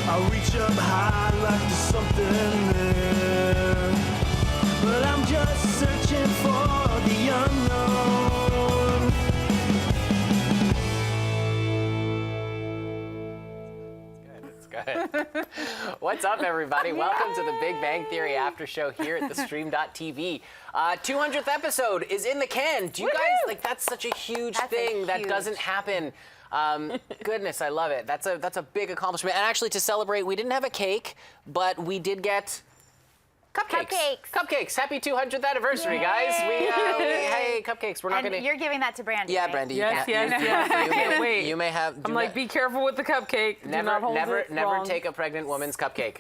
I reach up high like there's something there, but I'm just searching for the unknown. It's good. What's up, everybody? Welcome to the Big Bang Theory After Show here at the Stream.tv. 200th episode is in the can. Do you guys, like, that's such a huge thing that doesn't happen. Goodness, I love it. That's a big accomplishment. And actually, to celebrate, we didn't have a cake, but we did get Cupcakes. Happy 200th anniversary, guys. Hey, cupcakes. We're not going to... You're giving that to Brandy, Yeah, right? Brandy. Yes. I can't wait. You may have... I'm like, be careful with the cupcake. Never take a pregnant woman's cupcake.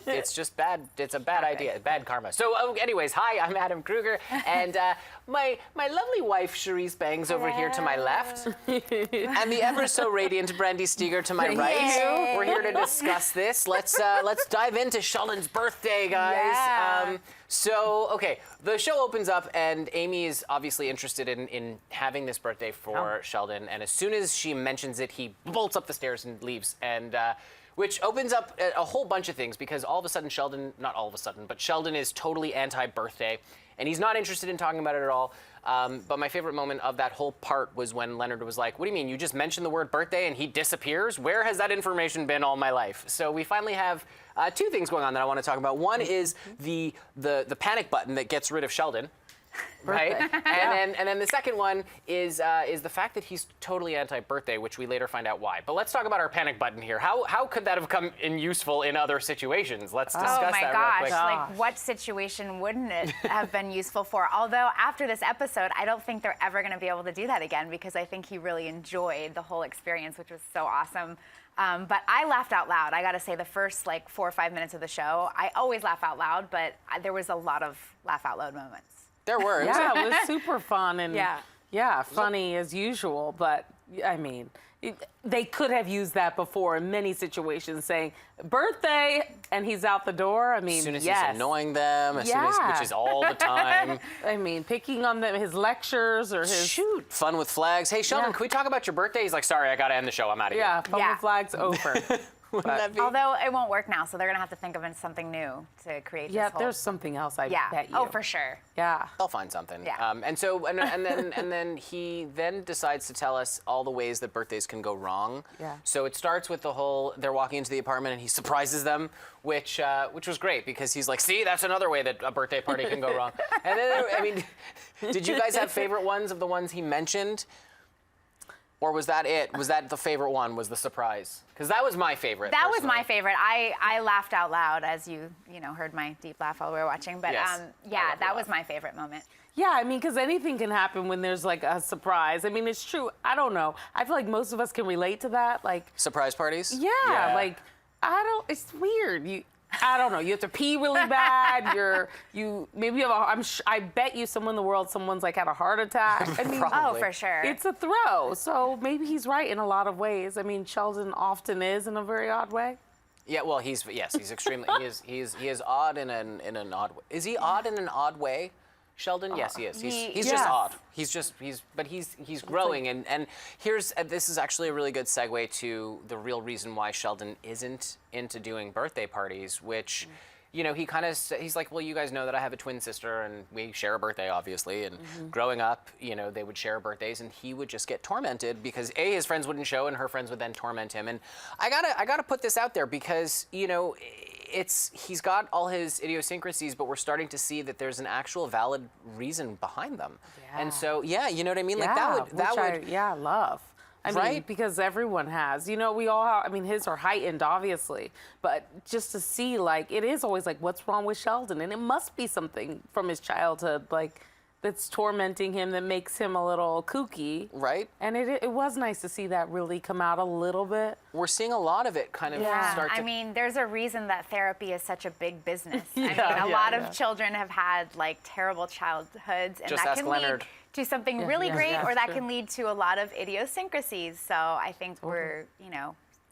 It's just bad. It's a bad idea. Bad karma. So, anyways, hi, I'm Adam Kruger, and my lovely wife, Cherise Bangs, over here to my left, and the ever so radiant Brandy Steger to my right. We're here to discuss this. Let's dive into Sheldon's birthday, guys. Okay, the show opens up, and Amy is obviously interested in having this birthday for Sheldon, and as soon as she mentions it, he bolts up the stairs and leaves, and which opens up a whole bunch of things, because all of a sudden not all of a sudden, but Sheldon is totally anti-birthday, and he's not interested in talking about it at all. But my favorite moment of that whole part was when Leonard was like, what do you mean, you just mentioned the word birthday and he disappears? Where has that information been all my life? So we finally have two things going on that I want to talk about. One is the panic button that gets rid of Sheldon. Right, and then the second one is the fact that he's totally anti-birthday, which we later find out why. But let's talk about our panic button here. How could that have come in useful in other situations? Let's discuss that real quick. Like, what situation wouldn't it have been useful for? Although after this episode, I don't think they're ever going to be able to do that again, because I think he really enjoyed the whole experience, which was so awesome. But I laughed out loud. I got to say, the first 4 or 5 minutes of the show, I always laugh out loud, but there was a lot of laugh out loud moments. There were. Yeah, it was super fun and funny as usual. But I mean, they could have used that before in many situations, saying birthday and he's out the door. I mean, as soon as he's annoying them, which is all the time. I mean, picking on them, his lectures or his fun with flags. Hey, Sheldon, can we talk about your birthday? He's like, sorry, I got to end the show. I'm out of here. Yeah, fun with flags over. Although it won't work now, so they're gonna have to think of something new to create this whole... there's something else. I bet you. Oh, for sure. Yeah, they'll find something. Yeah. And then he decides to tell us all the ways that birthdays can go wrong. Yeah. So it starts with the whole they're walking into the apartment and he surprises them, which was great, because he's like, see, that's another way that a birthday party can go wrong. And then I mean, did you guys have favorite ones of the ones he mentioned? Or was that it? Was that the favorite one, was the surprise? Because that was my favorite. That was my favorite. I laughed out loud, as you heard my deep laugh while we were watching. But that was my favorite moment. Yeah, I mean, because anything can happen when there's like a surprise. I mean, it's true. I don't know. I feel like most of us can relate to that. Like surprise parties? Yeah, like it's weird. I don't know. You have to pee really bad. Maybe you have I bet you somewhere in the world someone's like had a heart attack. I mean, oh, for sure. It's a throw. So maybe he's right in a lot of ways. I mean, Sheldon often is in a very odd way. Yeah, well, he's extremely he is odd in an odd way. Is he odd in an odd way? Sheldon? Yes, he is. He's just odd. He's growing, and this is actually a really good segue to the real reason why Sheldon isn't into doing birthday parties, which, he's like, well, you guys know that I have a twin sister and we share a birthday, obviously, and growing up, they would share birthdays, and he would just get tormented because his friends wouldn't show and her friends would then torment him. And I gotta put this out there because, he's got all his idiosyncrasies, but we're starting to see that there's an actual valid reason behind them. Yeah. And so, you know what I mean? Like I love. I mean, because everyone has, we all have, I mean, his are heightened, obviously, but just to see, like, it is always like, what's wrong with Sheldon? And it must be something from his childhood, like, that's tormenting him, that makes him a little kooky. Right. And it was nice to see that really come out a little bit. We're seeing a lot of it kind of start to... I mean, there's a reason that therapy is such a big business. A lot of children have had, terrible childhoods, and that can lead to something really great, or that can lead to a lot of idiosyncrasies. So I think we're,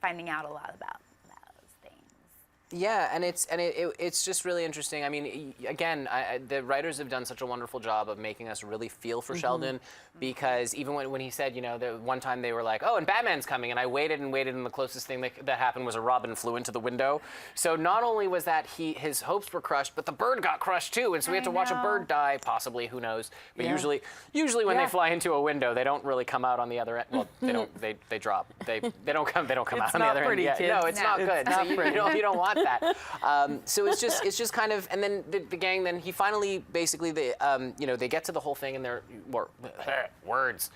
finding out a lot about those things. Yeah, and it's just really interesting. I mean, again, the writers have done such a wonderful job of making us really feel for Sheldon, because even when he said, the one time they were like, oh, and Batman's coming, and I waited and waited, and the closest thing that happened was a robin flew into the window. So not only was that his hopes were crushed, but the bird got crushed too, and so we had to watch a bird die, possibly, who knows? But usually when they fly into a window, they don't really come out on the other end. Well, they don't. They drop. They don't come out on the other pretty, end. kids. No, it's not good. Not So you don't want that. So it's just kind of, and then the gang. Then he finally, basically, they get to the whole thing, and they're words.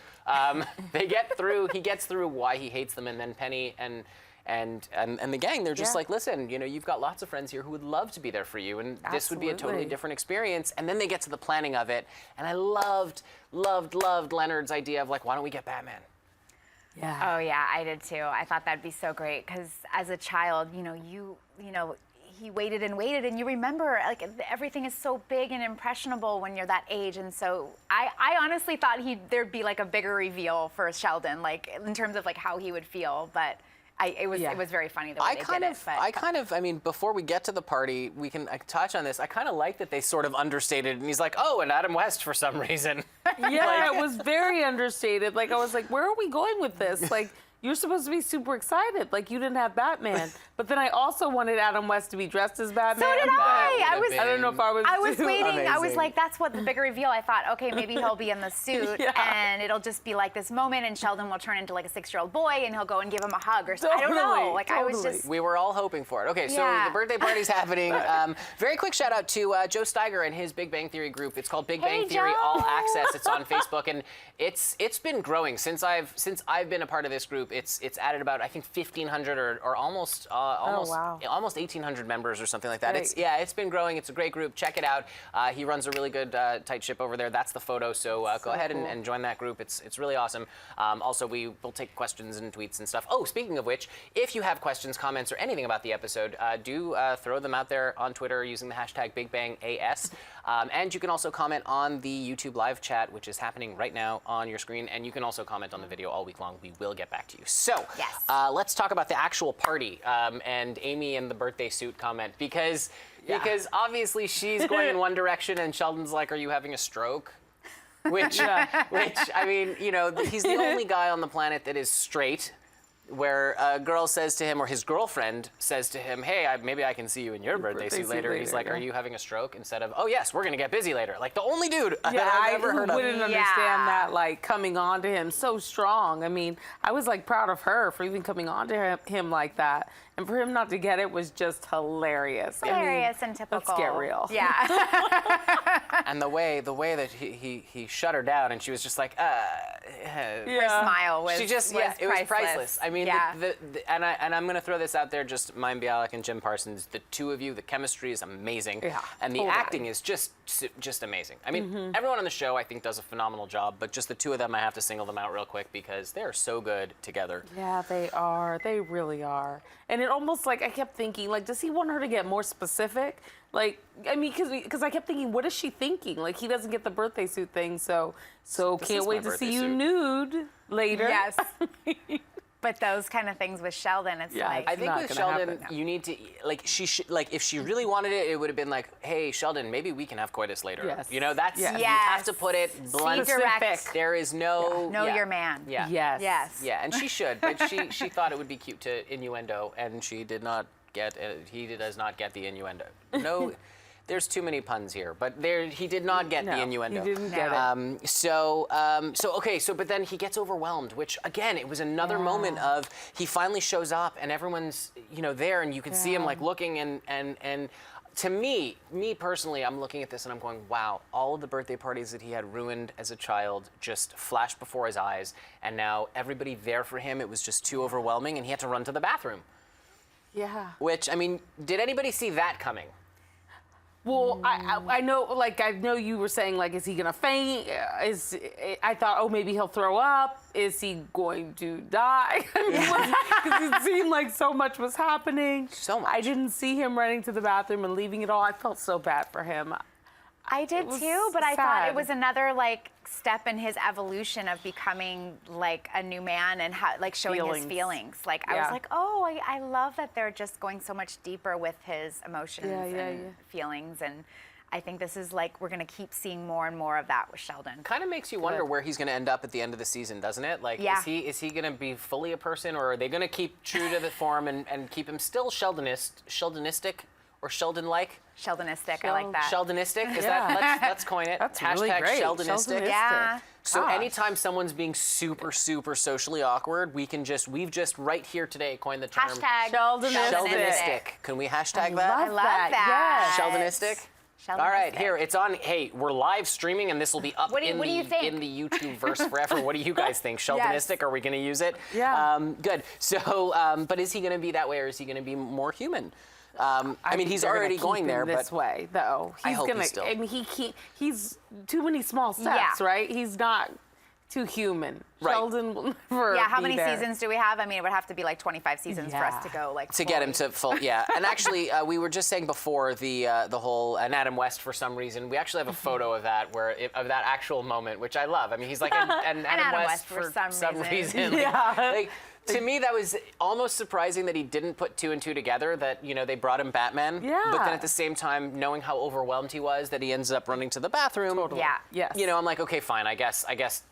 They get through. He gets through why he hates them, and then Penny and the gang, they're just like, listen, you've got lots of friends here who would love to be there for you, and this would be a totally different experience. And then they get to the planning of it, and I loved Leonard's idea of like, why don't we get Batman? Yeah. Oh yeah, I did too. I thought that'd be so great because as a child, he waited and waited, and you remember like everything is so big and impressionable when you're that age, and so I honestly thought there'd be like a bigger reveal for Sheldon, like in terms of like how he would feel, but. It was very funny the way they did it. I mean, before we get to the party, we can touch on this. I kind of like that they sort of understated it, and he's like, oh, and Adam West for some reason. Yeah, it was very understated. Like, I was like, where are we going with this? Like, you're supposed to be super excited. Like, you didn't have Batman. But then I also wanted Adam West to be dressed as Batman. So did I. I don't know if I was waiting. Amazing. I was like, that's what the bigger reveal. I thought, okay, maybe he'll be in the suit and it'll just be like this moment, and Sheldon will turn into like a 6-year-old boy and he'll go and give him a hug or something. I don't know. Like I was just. We were all hoping for it. Okay, so the birthday party's happening. Very quick shout out to Joe Steiger and his Big Bang Theory group. It's called Big Bang Theory Joe. All Access. It's on Facebook, and it's been growing since I've been a part of this group. It's added about, I think, 1,500 or almost almost 1,800 members or something like that. It's been growing. It's a great group. Check it out. He runs a really good tight ship over there. That's the photo. So go ahead and join that group. It's really awesome. Also, we will take questions and tweets and stuff. Oh, speaking of which, if you have questions, comments, or anything about the episode, do throw them out there on Twitter using the hashtag BigBangAS. And you can also comment on the YouTube live chat, which is happening right now on your screen. And you can also comment on the video all week long. We will get back to you. So let's talk about the actual party and Amy and the birthday suit comment, because obviously she's going in one direction and Sheldon's like, are you having a stroke? Which I mean, he's the only guy on the planet that is straight, where a girl says to him, or his girlfriend says to him, hey, maybe I can see you in your birthday suit later. He's like, are you having a stroke? Instead of, oh yes, we're going to get busy later. Like the only dude that I've ever heard of. I wouldn't understand that, like, coming on to him so strong. I mean, I was like proud of her for even coming on to him like that. And for him not to get it was just hilarious. Hilarious and typical. Let's get real. Yeah. And the way that he shut her down, and she was just like, Her smile was, it was priceless. I mean, and I'm going to throw this out there, just Mayim Bialik and Jim Parsons, the two of you, the chemistry is amazing. Yeah. And the acting is just amazing. I mean, everyone on the show, I think, does a phenomenal job, but just the two of them, I have to single them out real quick because they're so good together. Yeah, they are. They really are. And it almost, like, I kept thinking, like, does he want her to get more specific? Like, I mean, because I kept thinking, what is she thinking? Like, he doesn't get the birthday suit thing, so can't wait to see you nude later. Yes. But those kind of things with Sheldon, it's like. I think with Sheldon, you need to, like, if she really wanted it, it would have been like, hey, Sheldon, maybe we can have coitus later. Yes. That's, you have to put it blunt. Direct. There is no. Know your man. Yeah. Yes. Yeah, and she should, but she thought it would be cute to innuendo, and she did not get, he does not get the innuendo. No. There's too many puns here, but he did not get the innuendo. He didn't get it. But then he gets overwhelmed, which again, it was another moment of he finally shows up and everyone's there, and you can see him like looking and to me personally, I'm looking at this and I'm going, wow, all of the birthday parties that he had ruined as a child just flashed before his eyes, and now everybody there for him, it was just too overwhelming, and he had to run to the bathroom. Yeah. Which, I mean, did anybody see that coming? Well, I know you were saying, like, is he gonna faint? I thought, oh, maybe he'll throw up. Is he going to die? Because it seemed like so much was happening. So much. I didn't see him running to the bathroom and leaving it all. I felt so bad for him. I did was too, but I thought sad. it was another like step in his evolution of becoming like a new man and like showing his feelings. Like I was Yeah. like, oh, I love that they're just going so much deeper with his emotions and feelings. And I think this is like we're gonna keep seeing more and more of that with Sheldon. Kind of makes you wonder where he's going to end up at the end of the season, doesn't it? Like, is he going to be fully a person, or are they going to keep true to the form and keep him still Sheldonistic, or Sheldon-like? Sheldonistic, I like that. Sheldonistic? Is that, let's coin it. That's Hashtag really great. Sheldonistic. Yeah. So Gosh. anytime someone's being super, super socially awkward, we've just right here today coined the term Hashtag Sheldonistic. Can we hashtag that? I love that. Sheldonistic? All right, here, it's on. Hey, we're live streaming, and this will be up What do you think? in the YouTube verse forever. What do you guys think? Sheldonistic? Are we going to use it? Yeah. Good. So, but is he going to be that way, or is he going to be more human? I mean, he's already going there, this but way though. I hope gonna. he still. I mean, he's too many small steps, Yeah. right? He's not too human. Right. Sheldon will never. Yeah, how be many there. seasons do we have? I mean, it would have to be like 25 seasons for us to go like to get him to full, yeah. And actually, we were just saying before the whole and Adam West for some reason. We actually have a photo of that of that actual moment, which I love. I mean, he's like an Adam West for some reason. Yeah. Like, to me, that was almost surprising that he didn't put two and two together. That they brought him Batman. Yeah. But then at the same time, knowing how overwhelmed he was, that he ends up running to the bathroom. Totally. Yeah. Yes. I'm like, okay, fine. I guess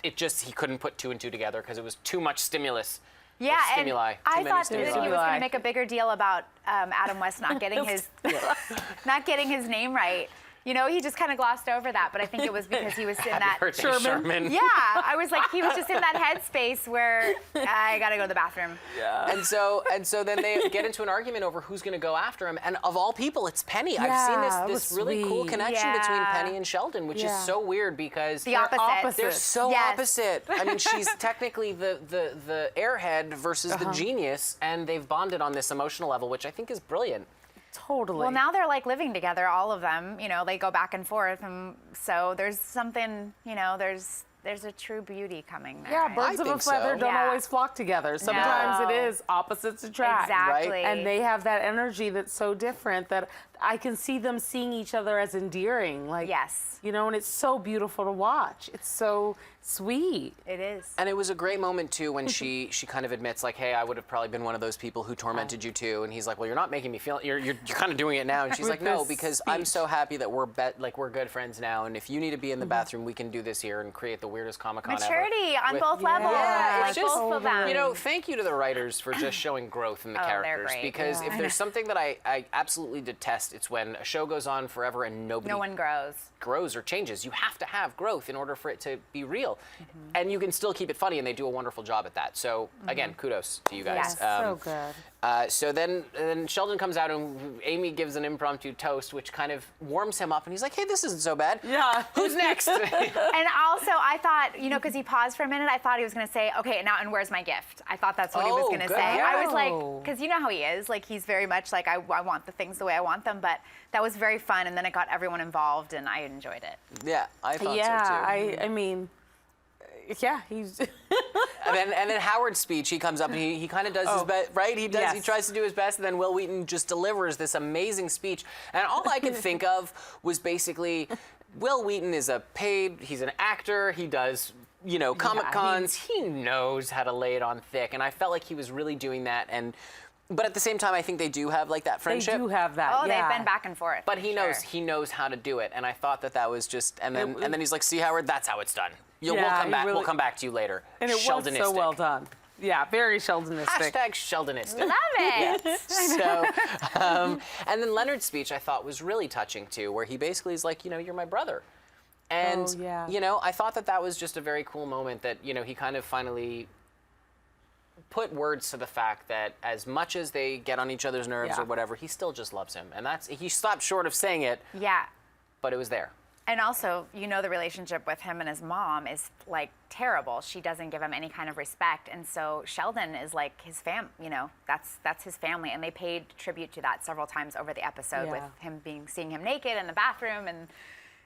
it just he couldn't put two and two together because it was too much stimulus. Yeah, and stimuli. I Too many thought that he stimuli. was going to make a bigger deal about Adam West not getting his name right. He just kind of glossed over that, but I think it was because he was in that Sherman. Yeah, I was like, he was just in that headspace where I gotta go to the bathroom. Yeah. And so then they get into an argument over who's going to go after him, and of all people, it's Penny. I've Yeah, seen it this was really cool sweet. connection Yeah. between Penny and Sheldon, which is so weird because The opposite. they're so Yes. opposite. I mean, she's technically the airhead versus the genius, and they've bonded on this emotional level, which I think is brilliant. Totally. Well, now they're like living together, all of them. They go back and forth, and so there's something. There's a true beauty coming there. Yeah, birds of a think so. feather don't Yeah. always flock together. Sometimes No. it is opposites attract. Exactly. Right. And they have that energy that's so different that I can see them seeing each other as endearing. Like, Yes. and it's so beautiful to watch. It's so sweet. It is. And it was a great moment too when she kind of admits like, hey, I would have probably been one of those people who tormented you too. And he's like, well, you're not making me feel. You're kind of doing it now. And she's With like, no, this because I'm speech. so happy that we're good friends now. And if you need to be in the bathroom, we can do this here and create the weirdest Comic-Con ever. Maturity on With- both levels. Yeah, like it's just, both of them. thank you to the writers for just showing growth in the Oh, they're characters. great. Because Yeah. if there's something that I absolutely detest, it's when a show goes on forever and nobody No one grows. grows or changes. You have to have growth in order for it to be real. And you can still keep it funny, and they do a wonderful job at that. So, again, kudos to you guys. Yes. So good. So then Sheldon comes out, and Amy gives an impromptu toast, which kind of warms him up, and he's like, hey, this isn't so bad. Yeah. Who's next? And also, I thought, because he paused for a minute, I thought he was going to say, okay, now, and where's my gift? I thought that's what he was Oh, going to good. say. I was like, Oh. because you know how he is. Like, he's very much like, I want the things the way I want them. But that was very fun, and then it got everyone involved, and I enjoyed it. Yeah, I thought Yeah, so too. I mean, yeah, he's. And then Howard's speech, he comes up and he kind of does his best, right? He Yes. he tries to do his best, and then Will Wheaton just delivers this amazing speech. And all I could think of was basically, Will Wheaton is he's an actor, he does, Comic-Cons, he knows how to lay it on thick, and I felt like he was really doing that. But at the same time, I think they do have like that They friendship. do have that. Oh, yeah. they've been back and forth. But for sure. he knows how to do it, and I thought that was just, and then he's like, see, Howard, that's how it's done. We'll Yeah, come he back. really- We'll come back to you later. And it was Sheldonistic. so well done. Yeah, very Sheldonistic. Hashtag Sheldonistic. Love it. So, and then Leonard's speech I thought was really touching too, where he basically is like, you're my brother. And, Oh, yeah. I thought that was just a very cool moment that, he kind of finally put words to the fact that as much as they get on each other's nerves Yeah. or whatever, he still just loves him. And he stopped short of saying it, Yeah. but it was there. And also, the relationship with him and his mom is like terrible. She doesn't give him any kind of respect, and so Sheldon is like his that's his family, and they paid tribute to that several times over the episode with him seeing him naked in the bathroom, and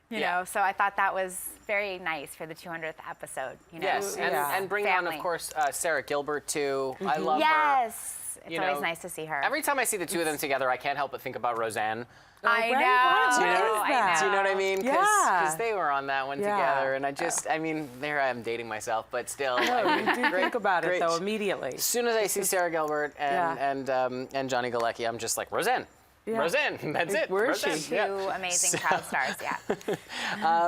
you know. So I thought that was very nice for the 200th episode. Yes, Yeah. and bring on, of Family. course, Sarah Gilbert too. I love her. Yes. It's always nice to see her. Every time I see the two of them together, I can't help but think about Roseanne. I know. Do you know what I mean? Yeah. Because they were on that one together, and I mean, there I am dating myself, but still. I mean, do think about it though immediately. As soon as I see Sarah Gilbert and Johnny Galecki, I'm just like, Roseanne. Yeah. Roseanne, that's it. Where is Roseanne. she? Two amazing child stars,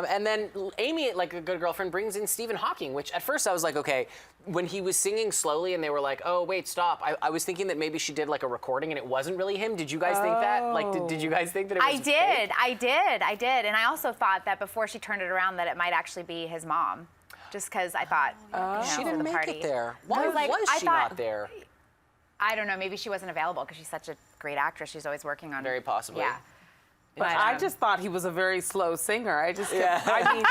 and then Amy, like a good girlfriend, brings in Stephen Hawking, which at first I was like, okay, when he was singing slowly and they were like, oh, wait, stop. I was thinking that maybe she did like a recording and it wasn't really him. Did you guys think that? Like, did you guys think that it was fake? I did. And I also thought that before she turned it around that it might actually be his mom. Just because I thought, she didn't make party. it there. Why was she not there? I don't know. Maybe she wasn't available because she's such a great actress. She's always working on. Very possibly. Yeah. But I just thought he was a very slow singer. I just kept, I mean,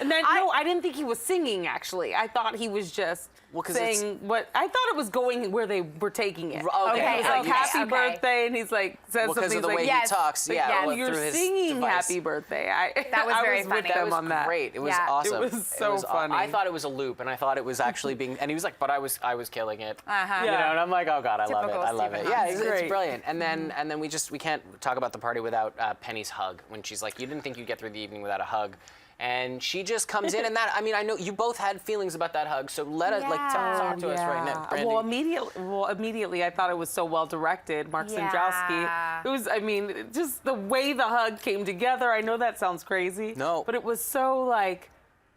and then, no, I didn't think he was singing, actually. I thought he was just saying what, I thought it was going where they were taking it. Okay. He was like, happy birthday, and he's like, says something. Because of the way he talks, you're singing happy birthday. That was very funny. That was on that. great. It was awesome. It was so funny. I thought it was a loop, and I thought it was actually being, and he was like, but I was killing it. Uh-huh. You know, and I'm like, oh God, I love it. Typical I love it. Stephen Yeah, Hawking. it's brilliant. And then we can't talk about the party without Penny's hug, when she's like, you didn't think you'd get through the evening without a hug. And she just comes in, and that, I mean, I know you both had feelings about that hug, so let us, talk to us right now, Brandy. Well, immediately, I thought it was so well directed, Mark Sanjowski. It was, I mean, just the way the hug came together, I know that sounds crazy. No. But it was so, like,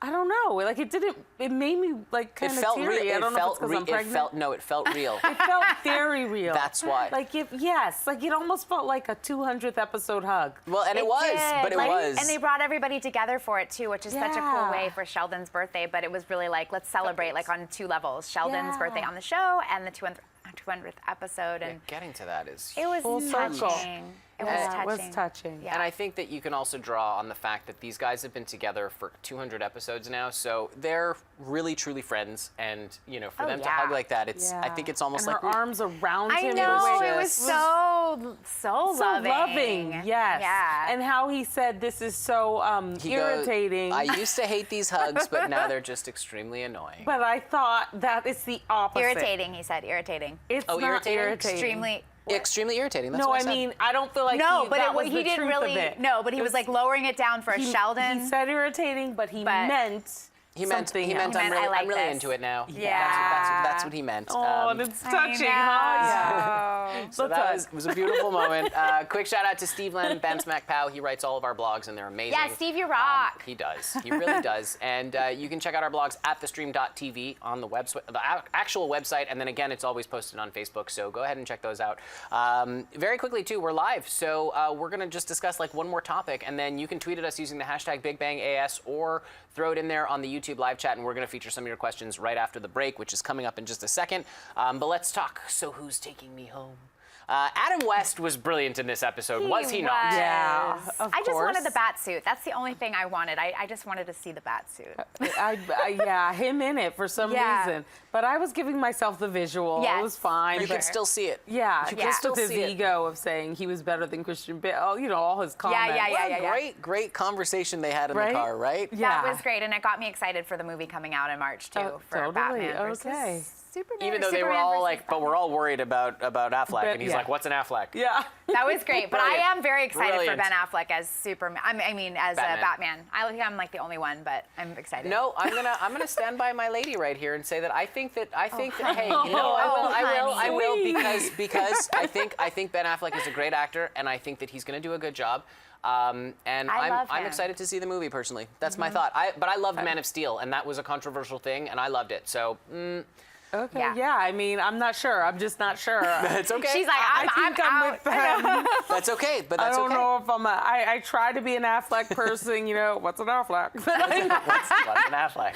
I don't know, like, it made me, like, kind of teary. Real. I don't know if it's because I'm pregnant. It felt real. It felt very real. That's why. Like, it almost felt like a 200th episode hug. Well, and it was. And they brought everybody together for it, too, which is such a cool way for Sheldon's birthday. But it was really like, let's celebrate, like, on two levels. Sheldon's birthday on the show and the 200th episode. And getting to that is it was full circle. touching. It was touching. Yeah. And I think that you can also draw on the fact that these guys have been together for 200 episodes now, so they're really, truly friends. And, you know, for them to hug like that, I think it's almost and like... her arms around him. I know, it was so loving. Yes. Yeah. And how he said, this is so irritating. I used to hate these hugs, but now they're just extremely annoying. But I thought that it's the opposite. Irritating, he said, irritating. It's not irritating. Extremely irritating. That's no, what I mean, I don't feel like he didn't really. No, but he was like lowering it down for Sheldon. He said irritating, but he meant. He meant I'm really into it now. Yeah. That's what he meant. Oh, and it's touching, huh? Yeah. So that was a beautiful moment. Quick shout out to Steve Len, Ben Smack-Pow. He writes all of our blogs, and they're amazing. Yeah, Steve, you rock. He does. He really does. And you can check out our blogs at thestream.tv on the website, the actual website, and then again, it's always posted on Facebook. So go ahead and check those out. Very quickly too, we're live, so we're gonna just discuss like one more topic, and then you can tweet at us using the hashtag BigBangAS or throw it in there on the YouTube live chat, and we're going to feature some of your questions right after the break, which is coming up in just a second. But let's talk. So who's taking me home? Adam West was brilliant in this episode, was he not? Yeah, of I just course. wanted the bat suit. That's the only thing I wanted. I just wanted to see the bat suit. Yeah, him in it for some reason. But I was giving myself the visual. Yes. It was fine. You can still see it. Yeah, you can still his see it. ego of saying he was better than Christian Bale. You know, all his comments. Great conversation they had in the car, right? Yeah. That was great, and it got me excited for the movie coming out in March too, for Batman versus Superman. Even though they were all like, but we're all worried about Affleck, and he's like, what's an Affleck? Yeah. That was great, but I am very excited for Brilliant. Ben Affleck as Superman. I mean, as Batman. I think I'm like the only one, but I'm excited. No, I'm gonna stand by my lady right here and say that I think that hey, you know, I will because I think Ben Affleck is a great actor, and I think that he's gonna do a good job. And I'm excited to see the movie personally. That's my thought. But I loved Man of Steel, and that was a controversial thing, and I loved it. So. Okay. Yeah. I mean, I'm not sure. I'm just not sure. That's okay. She's like, I'm with them. That's okay. But that's okay. I don't know if I'm. I try to be an Affleck person. You know, what's an Affleck? What's an Affleck?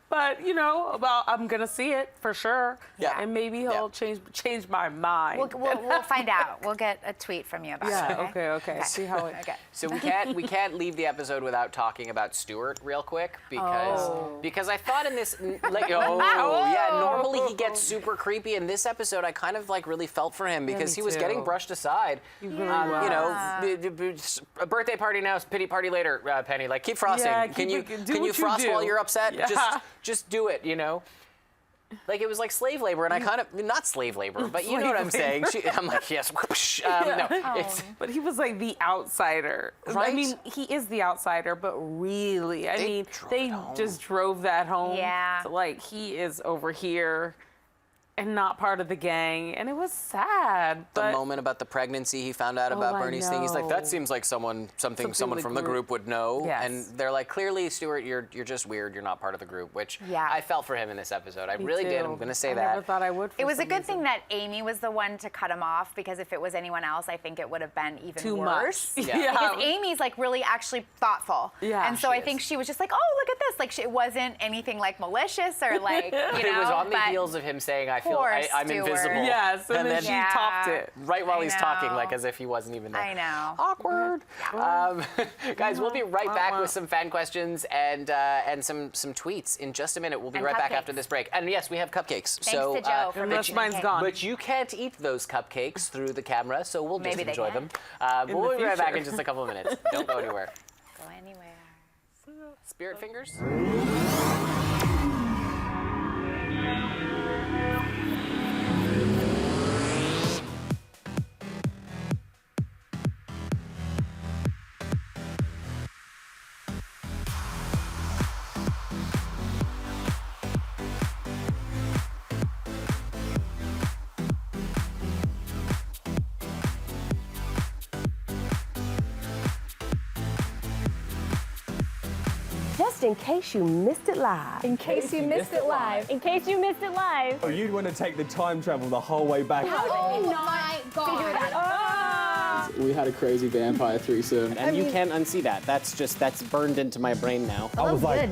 But you know, I'm gonna see it for sure. Yeah. And maybe he'll change my mind. We'll find out. We'll get a tweet from you about it. Okay. See how it. Okay. So we can't leave the episode without talking about Stuart real quick because I thought in this normally he gets super creepy. In this episode, I kind of like really felt for him because he was getting brushed aside. You know, a birthday party now, pity party later. Penny, like keep frosting. Yeah, can you frost while you're upset? Yeah. Just do it, you know. Like, it was like slave labor, and I kind of, not slave labor, but you know what I'm saying. I'm like, yes, whoosh. No, it's... But he was like the outsider. Right? I mean, he is the outsider, but really, I mean, drove they it home. just drove that home. Yeah. So, like, he is over here and not part of the gang, and it was sad. The but moment about the pregnancy, he found out about I Bernie's thing. He's like, that know. seems like someone the from the group would know. Yes. And they're like, clearly, Stuart, you're just weird. You're not part of the group, which Yeah. I felt for him in this episode. I Me really did. too. I'm going to say I that. never thought I would. For It was a some good reason. thing that Amy was the one to cut him off, because if it was anyone else, I think it would have been even Too worse. much. Yeah. Because Amy's like really actually thoughtful. Yeah, And so she I think is. she was just like, oh, look at this. Like, it wasn't anything like malicious or like, you know. It was on the but heels of him saying, I feel poor I'm Stuart. invisible. Yes, and then she Yeah. topped it. Right while I he's talking, know. like as if he wasn't even there. I know. Awkward. Guys, we'll be right back with some fan questions and some tweets in just a minute. We'll be And right back cupcakes. after this break. And yes, we have cupcakes. Thanks so, to Joe for Unless making mine's the cake. gone. But you can't eat those cupcakes through the camera, so we'll just Maybe they enjoy can. them. We'll the be right back future. in just a couple of minutes. Don't go anywhere. Go anywhere. Spirit fingers? Just in case you missed it live. In case you missed it live. In case you missed it live. Oh, you'd want to take the time travel the whole way back. Oh my God. We had a crazy vampire threesome, and you can't unsee that. That's burned into my brain now. I was like,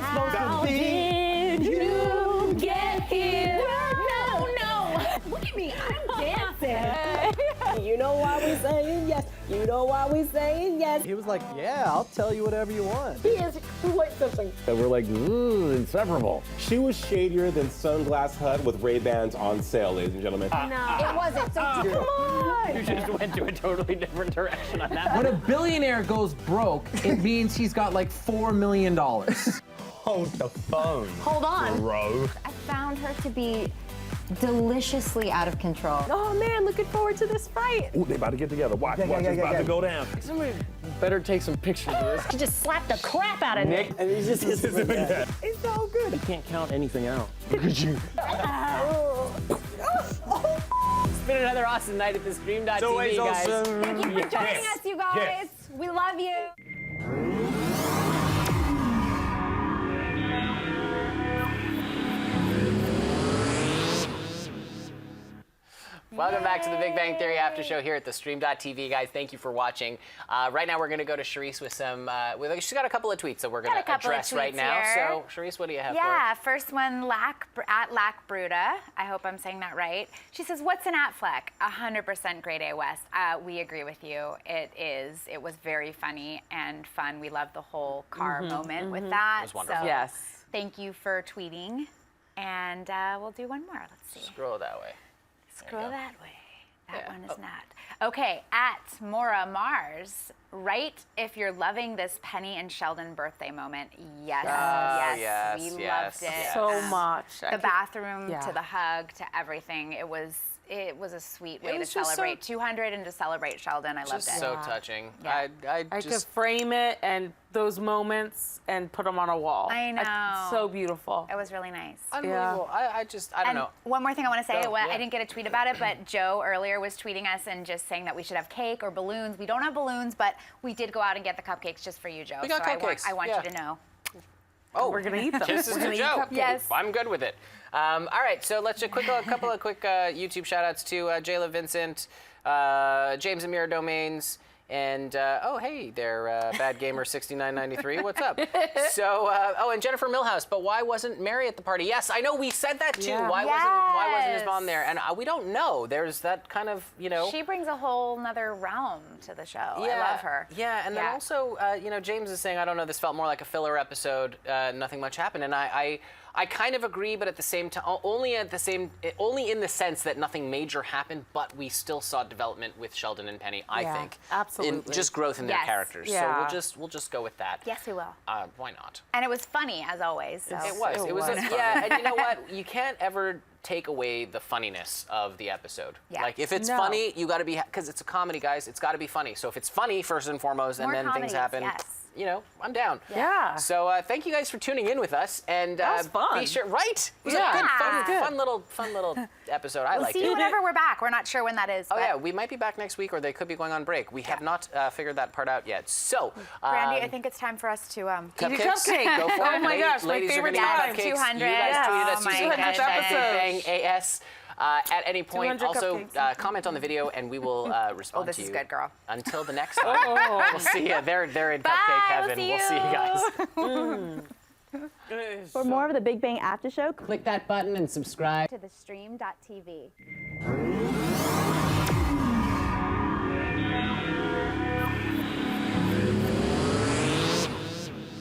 How did you get here? No. Look at me. I'm dancing. You know why we saying yes. You know why we saying yes. He was like, yeah, I'll tell you whatever you want. He is quite something. and we're like, inseparable. She was shadier than Sunglass Hut with Ray-Bans on sale, ladies and gentlemen. It wasn't. So come on. You just went to a totally different direction on that. When a billionaire goes broke, it means he's got like $4 million. Hold the phone, Hold on. bro. I found her to be deliciously out of control. Oh man, looking forward to this fight. Ooh, they about to get together. Watch, it's about to go down. Somebody better take some pictures of this. She just slapped the crap out of Nick. And he's just It's so good. You can't count anything out. Look at you. It's been another awesome night at the Stream.tv, always guys. awesome. Thank you for joining us, you guys. Yes. We love you. Welcome back to the Big Bang Theory After Show here at the Stream.tv, guys. Thank you for watching. Right now, we're going to go to Cherise with some. She's got a couple of tweets that we're going Got a to couple of address right tweets now. here. So, Cherise, what do you have Yeah, first one, at Lack Bruda. I hope I'm saying that right. She says, what's an Affleck? 100% grade A West. We agree with you. It is. It was very funny and fun. We loved the whole car moment with that. It was wonderful. So Yes. thank you for tweeting. And we'll do one more. Let's see. for? Scroll that way. Scroll that way. That Yeah. one is not. Okay, at Mora Mars, write if you're loving this Penny and Sheldon birthday moment. Yes, yes, we yes, loved it. yes. So much. The bathroom Yeah. to the hug to everything. It was a sweet way to was just so- celebrate 200 and to celebrate Sheldon. I loved Just it. so touching. Yeah. I could just. frame it and those moments and put them on a wall. I know. So beautiful. It was really nice. Unbelievable. I don't And know. one more thing I want to say. Go, yeah. I didn't get a tweet about it, but Joe earlier was tweeting us and just saying that we should have cake or balloons. We don't have balloons, but we did go out and get the cupcakes just for you, Joe. We got so cupcakes, I want yeah. you to know. Oh, We're gonna eat them. Kisses We're to gonna eat Joe. cupcakes. Yes. I'm good with it. All right, so let's do a couple of quick YouTube shout-outs to Jayla Vincent, James and Mira Domains, and oh hey there, Bad Gamer 6993. What's up? So and Jennifer Milhouse. But why wasn't Mary at the party? Yes, I know we said that too. Yeah. Why wasn't his Yes. mom there? And we don't know. There's that kind of She brings a whole nother realm to the show. I love her. Yeah, and then also, James is saying, I don't know, this felt more like a filler episode. Nothing much happened, and I I kind of agree, but at the same time, only in the sense that nothing major happened, but we still saw development with Sheldon and Penny. I think absolutely. just growth in their Yes. characters. Yeah. So we'll just go with that. Yes, we will. Why not? And it was funny as always. So. It was. Yeah, and you know what? You can't ever take away the funniness of the episode. Yeah. Like if it's funny, you got to be, because it's a comedy, guys. It's got to be funny. So if it's funny first and foremost, More and then comedies, things happen. yes. You know, I'm down. Yeah. So thank you guys for tuning in with us, and That was fun. be sure. Right? It was Yeah. a good, Yeah. fun little episode. I We'll liked see it. you whenever we're back. We're not sure when that is. Oh but yeah, we might be back next week, or they could be going on break. We have not figured that part out yet. So, Brandy, I think it's time for us to cupcakes. cupcake. Go for it. Oh my gosh, my ladies favorite are gonna time. eat cupcakes. 200. You guys tweeted us Oh my using goodness. hashtag BigBangAS. At any point, 200 also cupcakes. comment on the video, and we will respond this to is you. good, girl. Until the next time, we'll see you. They're in Bye, cupcake we'll heaven. see We'll see you guys. For more of the Big Bang After Show, Click that button and subscribe. To the stream.tv.